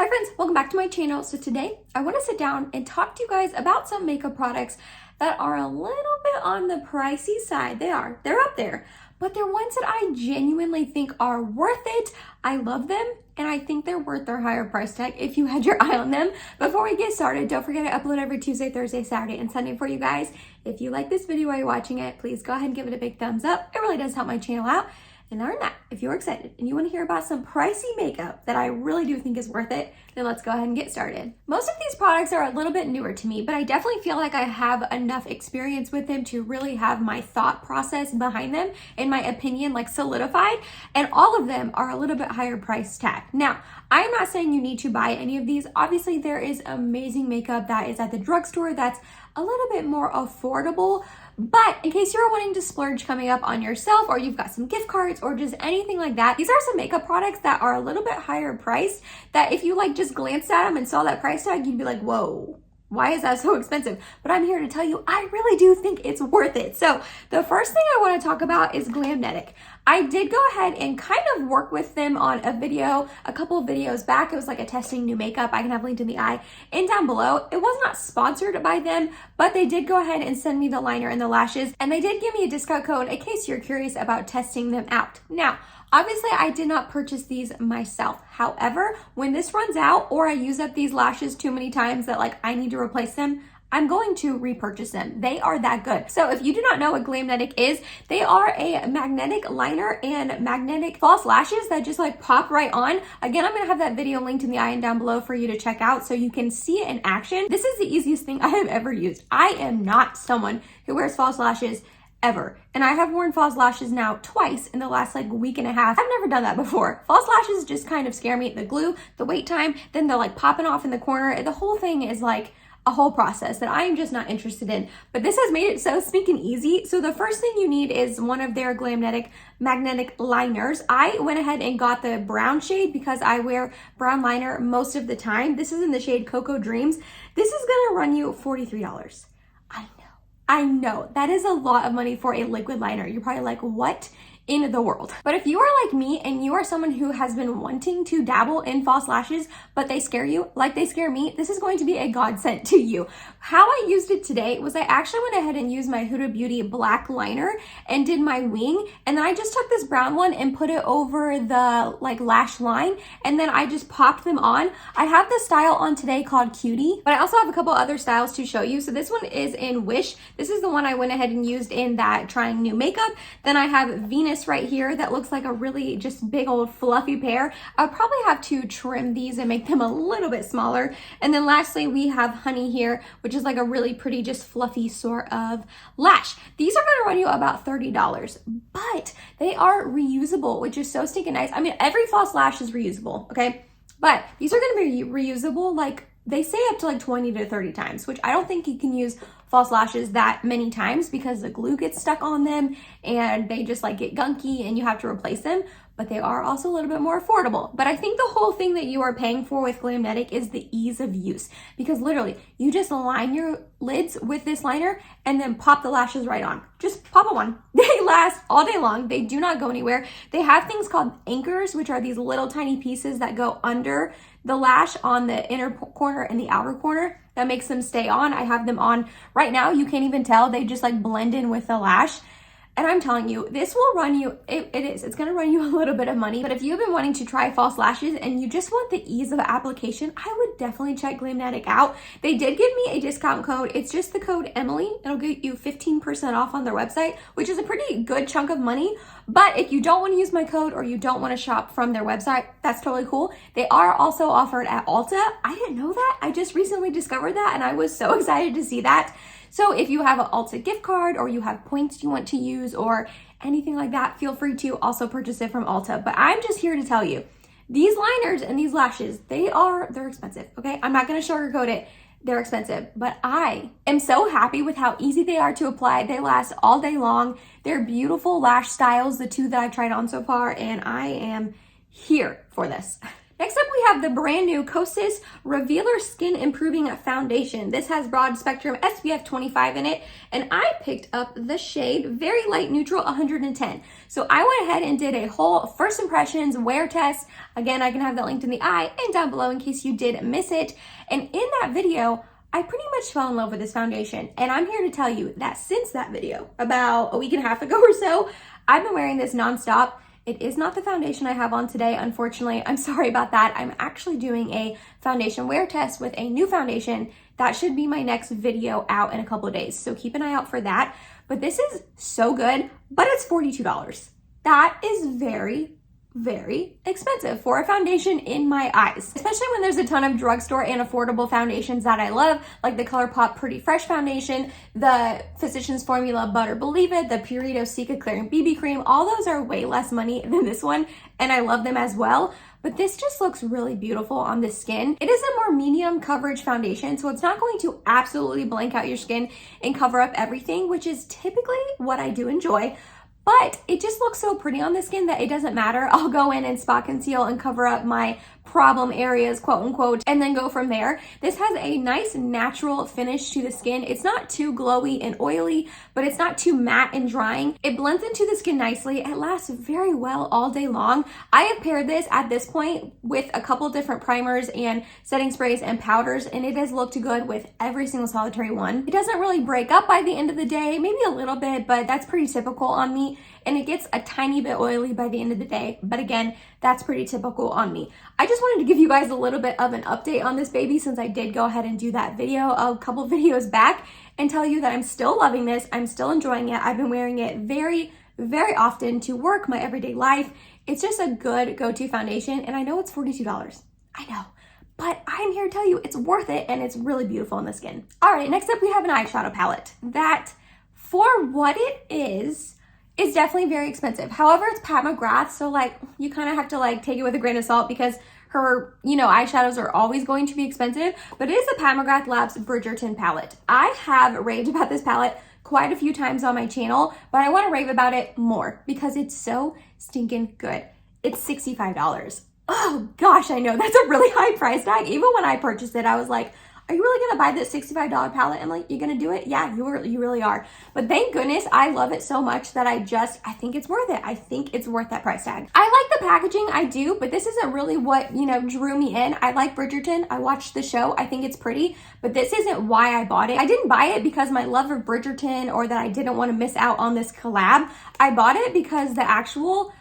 Hi friends, welcome back to my channel. So today I want to sit down and talk to you guys about some makeup products that are a little bit on the pricey side. They're up there, but they're ones that I genuinely think are worth it. I love them and I think they're worth their higher price tag if you had your eye on them. Before we get started, don't forget I upload every Tuesday, Thursday, Saturday, and Sunday for you guys. If you like this video while you're watching it, please go ahead and give it a big thumbs up. It really does help my channel out. And other than that, if you're excited and you want to hear about some pricey makeup that I really do think is worth it, then let's go ahead and get started. Most of these products are a little bit newer to me, but I definitely feel like I have enough experience with them to really have my thought process behind them, in my opinion, like solidified. And all of them are a little bit higher price tag. Now, I'm not saying you need to buy any of these. Obviously, there is amazing makeup that is at the drugstore that's a little bit more affordable. But in case you're wanting to splurge coming up on yourself, or you've got some gift cards or just anything like that, these are some makeup products that are a little bit higher priced that if you like just glanced at them and saw that price tag, you'd be like, whoa, why is that so expensive? But I'm here to tell you, I really do think it's worth it. So the first thing I want to talk about is Glamnetic. I did go ahead and kind of work with them on a video, a couple of videos back. It was like a testing new makeup. I can have linked in the eye and down below. It was not sponsored by them, but they did go ahead and send me the liner and the lashes, and they did give me a discount code in case you're curious about testing them out. Now, obviously, I did not purchase these myself. However, when this runs out or I use up these lashes too many times that like I need to replace them, I'm going to repurchase them. They are that good. So if you do not know what Glamnetic is, they are a magnetic liner and magnetic false lashes that just like pop right on. Again, I'm gonna have that video linked in the eye and down below for you to check out so you can see it in action. This is the easiest thing I have ever used. I am not someone who wears false lashes ever. And I have worn false lashes now twice in the last like week and a half. I've never done that before. False lashes just kind of scare me. The glue, the wait time, then they're like popping off in the corner. The whole thing is like a whole process that I am just not interested in. But this has made it so sneaking easy. So the first thing you need is one of their Glamnetic magnetic liners. I went ahead and got the brown shade because I wear brown liner most of the time. This is in the shade Cocoa Dreams. This is gonna run you $43. I know, that is a lot of money for a liquid liner. You're probably like, what in the world? But if you are like me and you are someone who has been wanting to dabble in false lashes, but they scare you like they scare me, this is going to be a godsend to you. How I used it today was I actually went ahead and used my Huda Beauty black liner and did my wing. And then I just took this brown one and put it over the like lash line. And then I just popped them on. I have this style on today called Cutie, but I also have a couple other styles to show you. So this one is in Wish. This is the one I went ahead and used in that trying new makeup. Then I have Venus right here that looks like a really just big old fluffy pear. I'll probably have to trim these and make them a little bit smaller. And then lastly, we have Honey here, which is like a really pretty, just fluffy sort of lash. These are gonna run you about $30, but they are reusable, which is so stinking nice. I mean, every false lash is reusable, okay? But these are gonna be reusable, like they say up to like 20 to 30 times, which I don't think you can use false lashes that many times because the glue gets stuck on them and they just like get gunky and you have to replace them. But they are also a little bit more affordable. But I think the whole thing that you are paying for with Glamnetic is the ease of use, because literally you just line your lids with this liner and then pop the lashes right on. Just pop them on. They last all day long. They do not go anywhere. They have things called anchors, which are these little tiny pieces that go under the lash on the inner corner and the outer corner that makes them stay on. I have them on right now. You can't even tell. They just like blend in with the lash. And I'm telling you, this will run you, it's gonna run you a little bit of money. But if you've been wanting to try false lashes and you just want the ease of application, I would definitely check Glamnetic out. They did give me a discount code. It's just the code Emily. It'll get you 15% off on their website, which is a pretty good chunk of money. But if you don't want to use my code or you don't want to shop from their website, that's totally cool. They are also offered at Ulta. I didn't know that. I just recently discovered that and I was so excited to see that. So if you have an Ulta gift card or you have points you want to use or anything like that, feel free to also purchase it from Ulta. But I'm just here to tell you, these liners and these lashes, they're expensive, okay? I'm not gonna sugarcoat it. They're expensive, but I am so happy with how easy they are to apply. They last all day long. They're beautiful lash styles, the two that I've tried on so far, and I am here for this. Next up, we have the brand new Kosas Revealer Skin Improving Foundation. This has broad spectrum SPF 25 in it, and I picked up the shade Very Light Neutral 110. So I went ahead and did a whole first impressions wear test. Again, I can have that linked in the eye and down below in case you did miss it. And in that video, I pretty much fell in love with this foundation. And I'm here to tell you that since that video, about a week and a half ago or so, I've been wearing this nonstop. It is not the foundation I have on today, unfortunately. I'm sorry about that. I'm actually doing a foundation wear test with a new foundation. That should be my next video out in a couple of days, so keep an eye out for that. But this is so good, but it's $42. That is very, very expensive for a foundation in my eyes, especially when there's a ton of drugstore and affordable foundations that I love, like the ColourPop Pretty Fresh foundation, the Physicians Formula Butter Believe It, the Purito Cica Clearing BB Cream. All those are way less money than this one, and I love them as well. But this just looks really beautiful on the skin. It is a more medium coverage foundation, so it's not going to absolutely blank out your skin and cover up everything, which is typically what I do enjoy. But it just looks so pretty on the skin that it doesn't matter. I'll go in and spot conceal and cover up my problem areas, quote unquote, and then go from there. This has a nice natural finish to the skin. It's not too glowy and oily, but it's not too matte and drying. It blends into the skin nicely. It lasts very well all day long. I have paired this at this point with a couple different primers and setting sprays and powders, and it has looked good with every single solitary one. It doesn't really break up by the end of the day, maybe a little bit, but that's pretty typical on me. And it gets a tiny bit oily by the end of the day. But again, that's pretty typical on me. I just wanted to give you guys a little bit of an update on this baby since I did go ahead and do that video a couple videos back and tell you that I'm still loving this. I'm still enjoying it. I've been wearing it very, very often to work, my everyday life. It's just a good go-to foundation. And I know it's $42. I know. But I'm here to tell you it's worth it and it's really beautiful on the skin. All right, next up we have an eyeshadow palette that for what it is definitely very expensive. However, it's Pat McGrath, so like you kind of have to like take it with a grain of salt because her, eyeshadows are always going to be expensive, but it is the Pat McGrath Labs Bridgerton palette. I have raved about this palette quite a few times on my channel, but I want to rave about it more because it's so stinking good. It's $65. Oh gosh, I know that's a really high price tag. Even when I purchased it, I was like, are you really gonna buy this $65 palette? I'm like, you're gonna do it? Yeah, you really are. But thank goodness I love it so much that I think it's worth it. I think it's worth that price tag. I like the packaging, I do, but this isn't really what, drew me in. I like Bridgerton. I watched the show. I think it's pretty, but this isn't why I bought it. I didn't buy it because my love of Bridgerton or that I didn't want to miss out on this collab. I bought it because the actual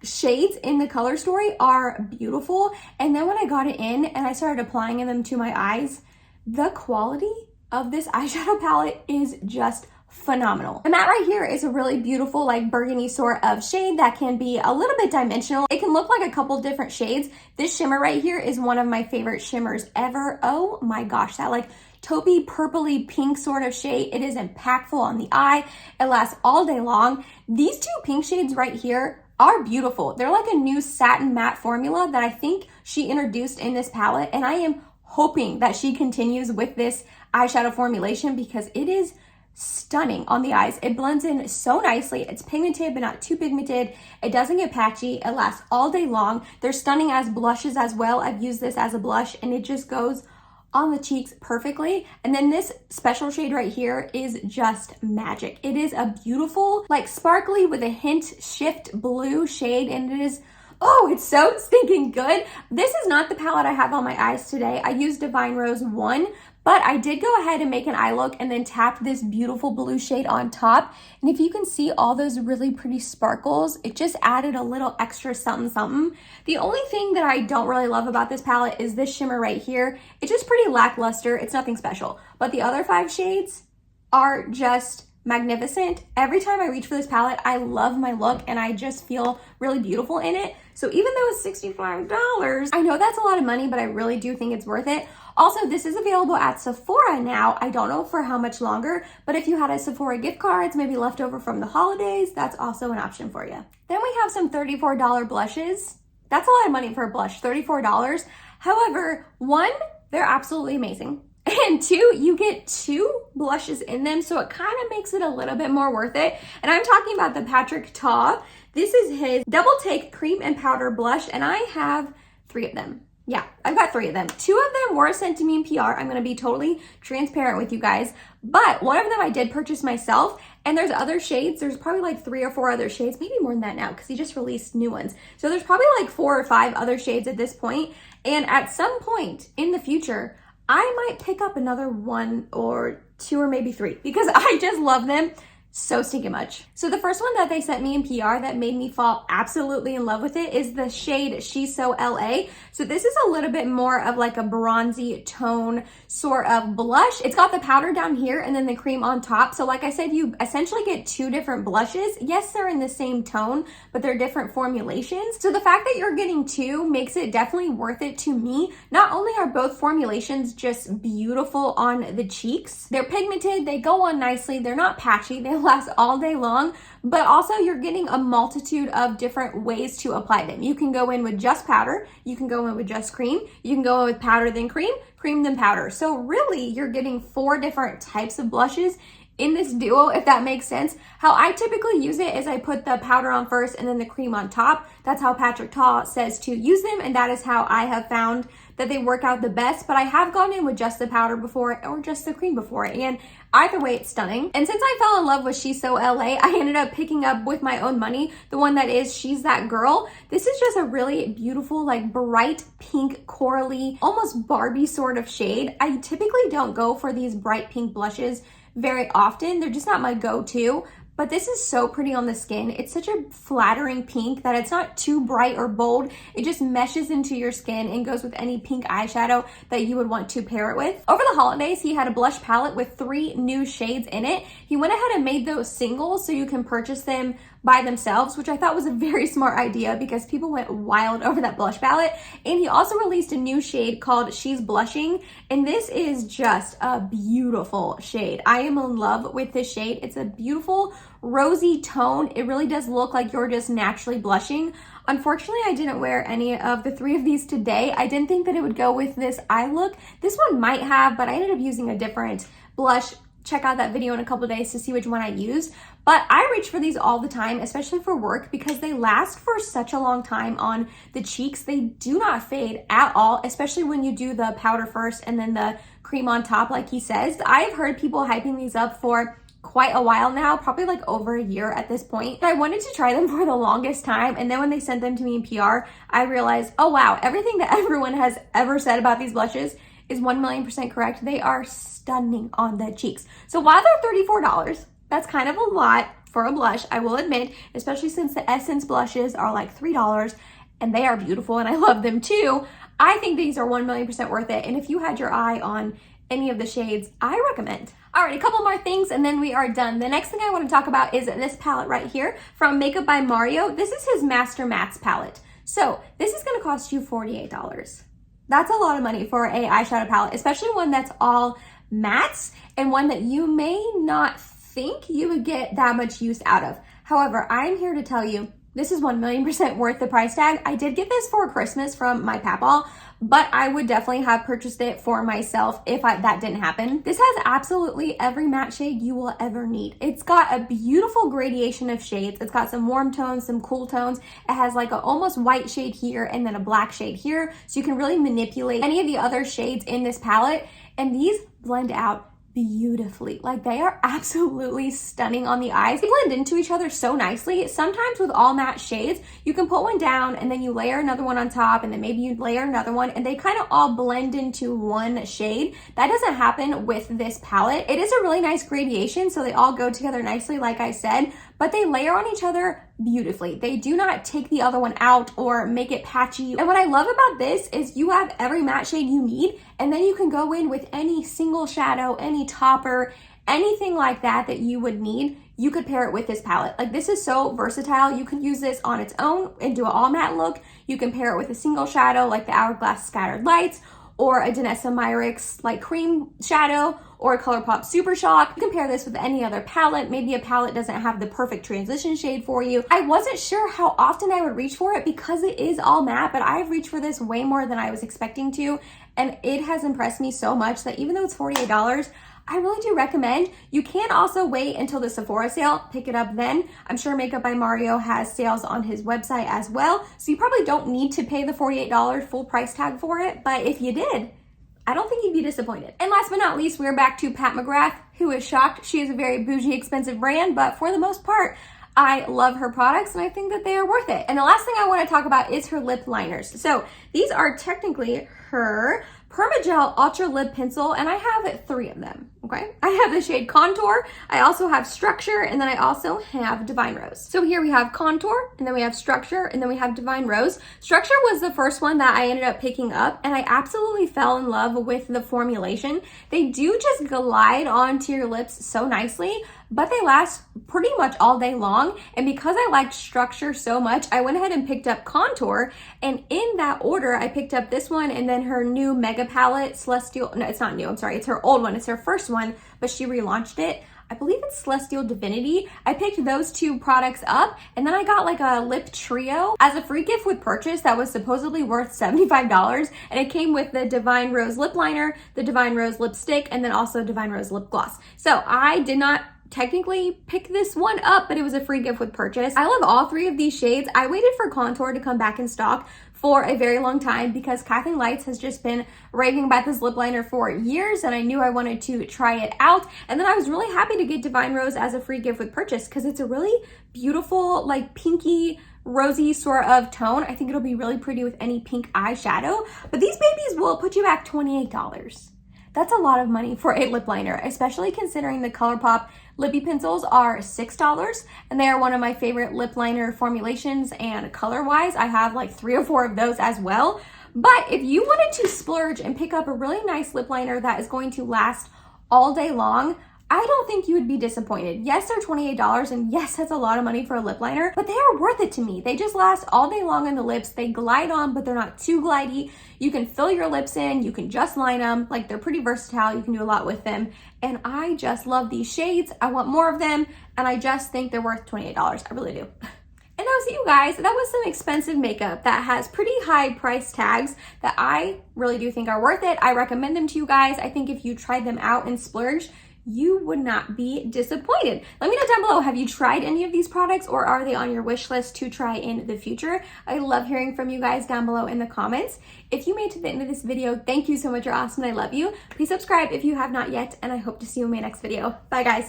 shades in the color story are beautiful. And then when I got it in and I started applying them to my eyes, the quality of this eyeshadow palette is just phenomenal. The matte right here is a really beautiful like burgundy sort of shade that can be a little bit dimensional. It can look like a couple different shades. This shimmer right here is one of my favorite shimmers ever. Oh my gosh, that like taupey purpley pink sort of shade. It is impactful on the eye. It lasts all day long. These two pink shades right here are beautiful. They're like a new satin matte formula that I think she introduced in this palette, and I am hoping that she continues with this eyeshadow formulation because it is stunning on the eyes. It blends in so nicely. It's pigmented, but not too pigmented. It doesn't get patchy. It lasts all day long. They're stunning as blushes as well. I've used this as a blush and it just goes on the cheeks perfectly. And then this special shade right here is just magic. It is a beautiful, like sparkly with a hint shift blue shade, and it is, oh, it's so stinking good. This is not the palette I have on my eyes today. I used Divine Rose 1, but I did go ahead and make an eye look and then tap this beautiful blue shade on top. And if you can see all those really pretty sparkles, it just added a little extra something something. The only thing that I don't really love about this palette is this shimmer right here. It's just pretty lackluster. It's nothing special. But the other 5 shades are just magnificent. Every time I reach for this palette, I love my look and I just feel really beautiful in it. So even though it's $65, I know that's a lot of money, but I really do think it's worth it. Also, this is available at Sephora now. I don't know for how much longer, but if you had a Sephora gift cards, maybe left over from the holidays, that's also an option for you. Then we have some $34 blushes. That's a lot of money for a blush, $34. However, 1, they're absolutely amazing. And 2, you get 2 blushes in them, so it kind of makes it a little bit more worth it. And I'm talking about the Patrick Ta. This is his Double Take Cream and Powder Blush, and I have 3 of them. Yeah, I've got 3 of them. 2 of them were sent to me in PR. I'm gonna be totally transparent with you guys. But one of them I did purchase myself, and there's other shades. There's probably like 3 or 4 other shades, maybe more than that now, because he just released new ones. So there's probably like 4 or 5 other shades at this point. And at some point in the future, I might pick up another 1 or 2 or maybe 3 because I just love them so stinking much. So the first one that they sent me in PR that made me fall absolutely in love with it is the shade She's So LA. So this is a little bit more of like a bronzy tone sort of blush. It's got the powder down here and then the cream on top. So like I said, you essentially get 2 different blushes. Yes, they're in the same tone, but they're different formulations. So the fact that you're getting 2 makes it definitely worth it to me. Not only are both formulations just beautiful on the cheeks, they're pigmented, they go on nicely, they're not patchy, they last all day long, but also you're getting a multitude of different ways to apply them. You can go in with just powder, you can go in with just cream, you can go in with powder then cream, cream then powder. So really you're getting 4 different types of blushes in this duo, if that makes sense. How I typically use it is I put the powder on first and then the cream on top. That's how Patrick Ta says to use them, and that is how I have found that they work out the best. But I have gone in with just the powder before or just the cream before, and either way it's stunning. And since I fell in love with She's So LA, I ended up picking up with my own money the one that is She's That Girl. This is just a really beautiful, like bright pink, corally, almost Barbie sort of shade. I typically don't go for these bright pink blushes very often. They're just not my go-to, but this is so pretty on the skin. It's such a flattering pink that it's not too bright or bold. It just meshes into your skin and goes with any pink eyeshadow that you would want to pair it with. Over the holidays, he had a blush palette with 3 new shades in it. He went ahead and made those singles so you can purchase them by themselves, which I thought was a very smart idea because people went wild over that blush palette. And he also released a new shade called She's Blushing, and this is just a beautiful shade. I am in love with this shade. It's a beautiful rosy tone. It really does look like you're just naturally blushing. Unfortunately, I didn't wear any of the 3 of these today. I didn't think that it would go with this eye look. This one might have, but I ended up using a different blush. Check out that video in a couple of days to see which one I used. But I reach for these all the time, especially for work, because they last for such a long time on the cheeks. They do not fade at all, especially when you do the powder first and then the cream on top, like he says. I've heard people hyping these up for quite a while now, probably like over a year at this point. I wanted to try them for the longest time, and then when they sent them to me in PR, I realized, oh wow, everything that everyone has ever said about these blushes is 1,000,000% correct. They are stunning on the cheeks. So while they're $34, that's kind of a lot for a blush, I will admit, especially since the Essence blushes are like $3 and they are beautiful and I love them too. I think these are 1,000,000% worth it. And if you had your eye on any of the shades, I recommend. All right, a couple more things and then we are done. The next thing I want to talk about is this palette right here from Makeup by Mario. This is his Master Mattes palette. So this is going to cost you $48. That's a lot of money for a eyeshadow palette, especially one that's all mattes and one that you may not think you would get that much use out of. However, I'm here to tell you this is 1,000,000% worth the price tag. I did get this for Christmas from my papaw, but I would definitely have purchased it for myself if that didn't happen. This has absolutely every matte shade you will ever need. It's got a beautiful gradation of shades. It's got some warm tones, some cool tones. It has like an almost white shade here and then a black shade here. So you can really manipulate any of the other shades in this palette. And these blend out beautifully. Like they are absolutely stunning on the eyes. They blend into each other so nicely. Sometimes with all matte shades, you can put one down and then you layer another one on top and then maybe you layer another one and they kind of all blend into one shade. That doesn't happen with this palette. It is a really nice gradation, so they all go together nicely, like I said, but they layer on each other beautifully. They do not take the other one out or make it patchy. And what I love about this is you have every matte shade you need, and then you can go in with any single shadow, any topper, anything like that that you would need. You could pair it with this palette. Like this is so versatile. You can use this on its own and do an all matte look. You can pair it with a single shadow like the Hourglass Scattered Lights or a Danessa Myricks like cream shadow or a ColourPop Super Shock. You can pair this with any other palette. Maybe a palette doesn't have the perfect transition shade for you. I wasn't sure how often I would reach for it because it is all matte, but I've reached for this way more than I was expecting to. And it has impressed me so much that even though it's $48, I really do recommend. You can also wait until the Sephora sale, pick it up then. I'm sure Makeup by Mario has sales on his website as well, so you probably don't need to pay the $48 full price tag for it, but if you did, I don't think you'd be disappointed. And last but not least, we're back to Pat McGrath, who is shocked. She is a very bougie, expensive brand, but for the most part, I love her products and I think that they are worth it. And the last thing I want to talk about is her lip liners. So these are technically her PermaGel Ultra Lip Pencil, and I have 3 of them, okay? I have the shade Contour, I also have Structure, and then I also have Divine Rose. So here we have Contour, and then we have Structure, and then we have Divine Rose. Structure was the first one that I ended up picking up, and I absolutely fell in love with the formulation. They do just glide onto your lips so nicely, but they last pretty much all day long. And because I liked Structure so much, I went ahead and picked up Contour, and in that order, I picked up this one and then her new Mega Palette Celestial, no, it's not new, I'm sorry, it's her old one, it's her first one, but she relaunched it. I believe it's Celestial Divinity. I picked those 2 products up, and then I got like a lip trio as a free gift with purchase that was supposedly worth $75, and it came with the Divine Rose lip liner, the Divine Rose lipstick, and then also Divine Rose lip gloss. So I did not technically pick this one up, but it was a free gift with purchase. I love all 3 of these shades. I waited for Contour to come back in stock for a very long time because Kathleen Lights has just been raving about this lip liner for years, and I knew I wanted to try it out. And then I was really happy to get Divine Rose as a free gift with purchase because it's a really beautiful, like pinky, rosy sort of tone. I think it'll be really pretty with any pink eyeshadow, but these babies will put you back $28. That's a lot of money for a lip liner, especially considering the ColourPop lippy pencils are $6, and they are one of my favorite lip liner formulations, and color-wise, I have like 3 or 4 of those as well. But if you wanted to splurge and pick up a really nice lip liner that is going to last all day long, I don't think you would be disappointed. Yes, they're $28, and yes, that's a lot of money for a lip liner, but they are worth it to me. They just last all day long on the lips. They glide on, but they're not too glidey. You can fill your lips in, you can just line them. Like, they're pretty versatile. You can do a lot with them, and I just love these shades. I want more of them, and I just think they're worth $28. I really do. And that was it, you guys. That was some expensive makeup that has pretty high price tags that I really do think are worth it. I recommend them to you guys. I think if you tried them out and splurged, you would not be disappointed. Let me know down below, have you tried any of these products, or are they on your wish list to try in the future? I love hearing from you guys down below in the comments. If you made it to the end of this video, thank you so much. You're awesome and I love you. Please subscribe if you have not yet, and I hope to see you in my next video. Bye guys.